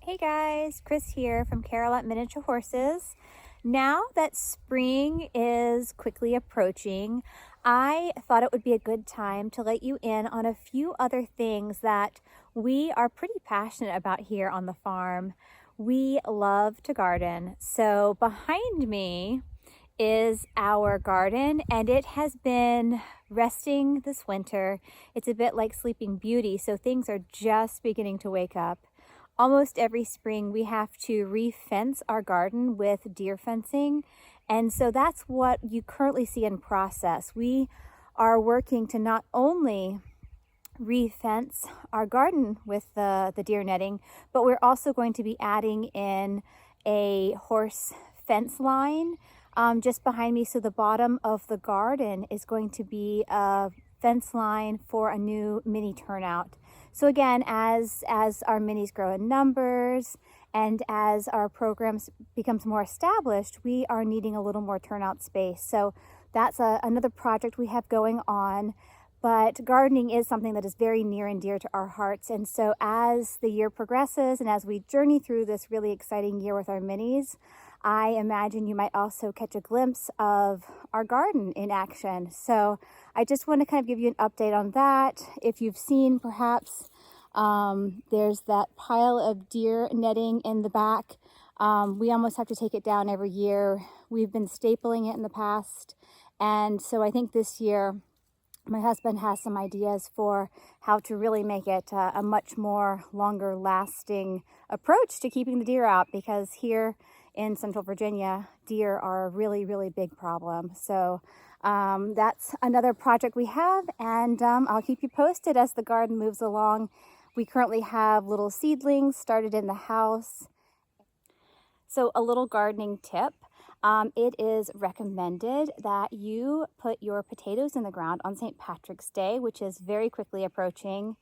Hey guys, Chris here from Carolette Miniature Horses. Now that spring is quickly approaching, I thought it would be a good time to let you in on a few other things that we are pretty passionate about here on the farm. We love to garden. So behind me is our garden, and it has been resting this winter. It's a bit like Sleeping Beauty, so things are just beginning to wake up. Almost every spring we have to re-fence our garden with deer fencing, and so that's what you currently see in process. We are working to not only re-fence our garden with the deer netting, but we're also going to be adding in a horse fence line just behind me. So the bottom of the garden is going to be a fence line for a new mini turnout. So again, as our minis grow in numbers and as our programs becomes more established, we are needing a little more turnout space. So that's another project we have going on. But gardening is something that is very near and dear to our hearts. And so as the year progresses and as we journey through this really exciting year with our minis, I imagine you might also catch a glimpse of our garden in action. So I just want to kind of give you an update on that. If you've seen, perhaps there's that pile of deer netting in the back. We almost have to take it down every year. We've been stapling it in the past. And so I think this year, my husband has some ideas for how to really make it a much more longer lasting approach to keeping the deer out, because here in Central Virginia, deer are a really, really big problem. So that's another project we have, and I'll keep you posted as the garden moves along. We currently have little seedlings started in the house. So a little gardening tip. It is recommended that you put your potatoes in the ground on St. Patrick's Day, which is very quickly approaching.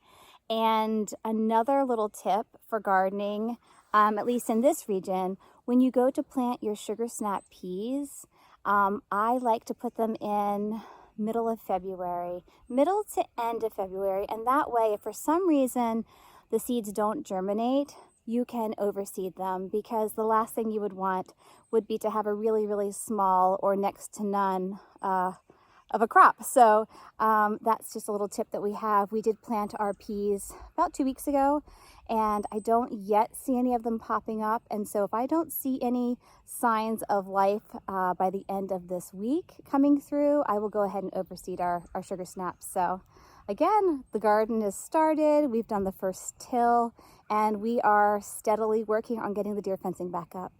And another little tip for gardening, at least in this region, when you go to plant your sugar snap peas, I like to put them in middle of February, middle to end of February. And that way, if for some reason the seeds don't germinate, you can overseed them, because the last thing you would want would be to have a really, really small or next to none of a crop. So that's just a little tip that we have. We did plant our peas about 2 weeks ago, and I don't yet see any of them popping up. And so if I don't see any signs of life by the end of this week coming through, I will go ahead and overseed our sugar snaps. So again, the garden is started. We've done the first till, and we are steadily working on getting the deer fencing back up.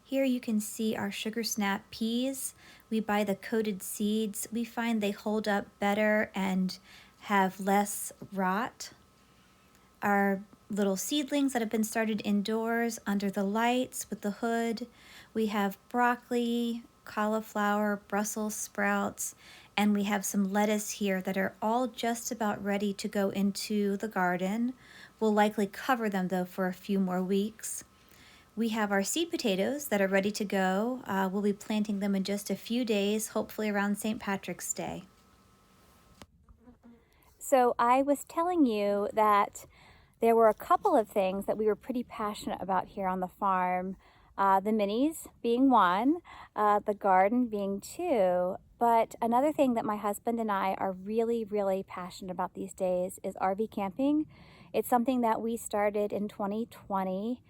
Here you can see our sugar snap peas. We buy the coated seeds. We find they hold up better and have less rot. Our little seedlings that have been started indoors under the lights with the hood. We have broccoli, cauliflower, Brussels sprouts, and we have some lettuce here that are all just about ready to go into the garden. We'll likely cover them though for a few more weeks. We have our seed potatoes that are ready to go. We'll be planting them in just a few days, hopefully around St. Patrick's Day. So I was telling you that there were a couple of things that we were pretty passionate about here on the farm. The minis being one, the garden being two. But another thing that my husband and I are really, really passionate about these days is RV camping. It's something that we started in 2020.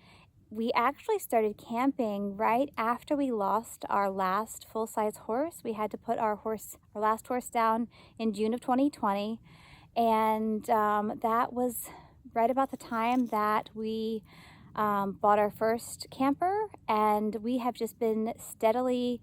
We actually started camping right after we lost our last full-size horse. We had to put our last horse down in June of 2020. And that was right about the time that we bought our first camper, and we have just been steadily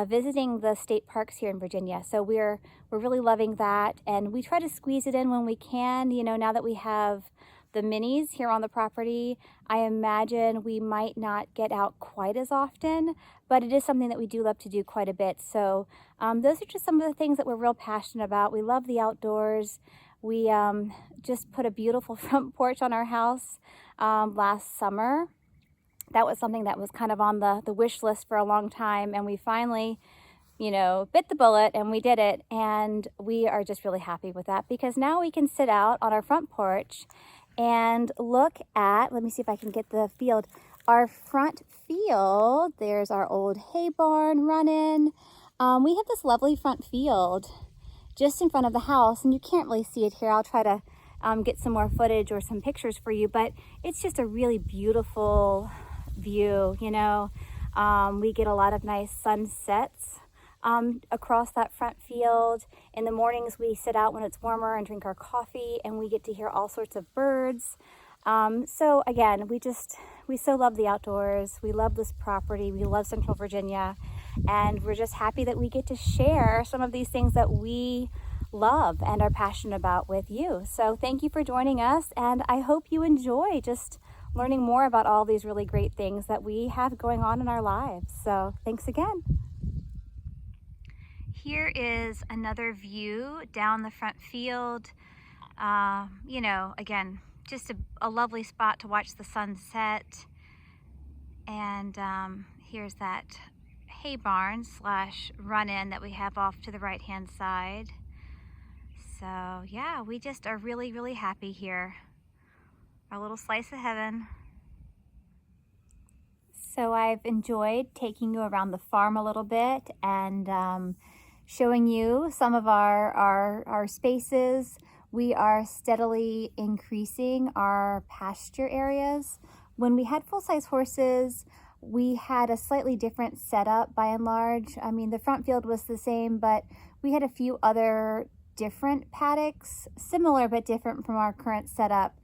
visiting the state parks here in Virginia. So we're really loving that, and we try to squeeze it in when we can. You know, now that we have the minis here on the property, I imagine we might not get out quite as often, but it is something that we do love to do quite a bit. So those are just some of the things that we're real passionate about. We love the outdoors. We just put a beautiful front porch on our house last summer. That was something that was kind of on the wish list for a long time, and we finally bit the bullet and we did it. And we are just really happy with that because now we can sit out on our front porch and look at, let me see if I can get the field. Our front field, there's our old hay barn running. We have this lovely front field just in front of the house, and you can't really see it here. I'll try to get some more footage or some pictures for you, but it's just a really beautiful view. We get a lot of nice sunsets across that front field. In the mornings we sit out when it's warmer and drink our coffee, and we get to hear all sorts of birds. So again, we so love the outdoors. We love this property. We love Central Virginia, and we're just happy that we get to share some of these things that we love and are passionate about with you. So thank you for joining us, and I hope you enjoy just learning more about all these really great things that we have going on in our lives. So thanks again. Here is another view down the front field. Again, just a lovely spot to watch the sunset. And here's that hay barn / run-in that we have off to the right-hand side. So yeah, we just are really, really happy here. Our little slice of heaven. So I've enjoyed taking you around the farm a little bit and showing you some of our spaces. We are steadily increasing our pasture areas. When we had full-size horses, we had a slightly different setup by and large. I mean, the front field was the same, but we had a few other different paddocks, similar but different from our current setup.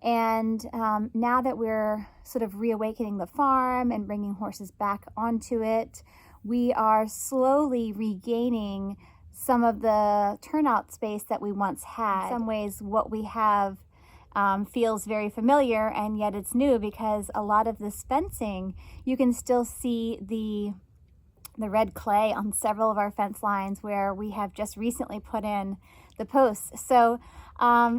And now that we're sort of reawakening the farm and bringing horses back onto it, we are slowly regaining some of the turnout space that we once had. In some ways, what we have feels very familiar, and yet it's new because a lot of this fencing, you can still see the red clay on several of our fence lines where we have just recently put in the posts. So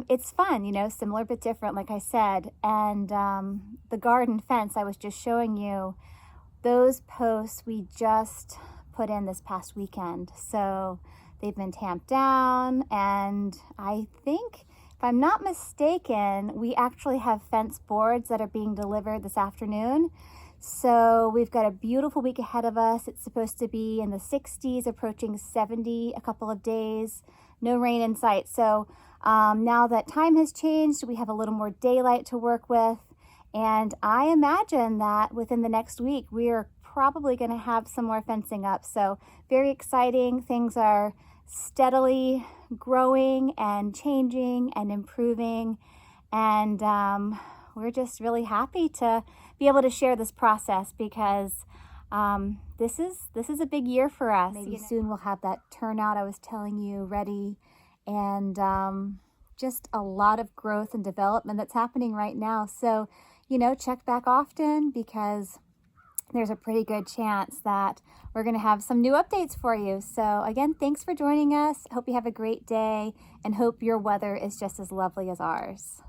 it's fun, similar but different, like I said. And the garden fence I was just showing you, those posts we just put in this past weekend. So they've been tamped down, and I think, if I'm not mistaken, we actually have fence boards that are being delivered this afternoon. So we've got a beautiful week ahead of us. It's supposed to be in the 60s, approaching 70 a couple of days. No rain in sight. So now that time has changed, we have a little more daylight to work with. And I imagine that within the next week, we are probably going to have some more fencing up. So very exciting. Things are steadily growing and changing and improving. And we're just really happy to be able to share this process because this is a big year for us. Maybe soon we'll have that turnout I was telling you ready, and just a lot of growth and development that's happening right now. So, check back often because there's a pretty good chance that we're going to have some new updates for you. So again, thanks for joining us. Hope you have a great day and hope your weather is just as lovely as ours.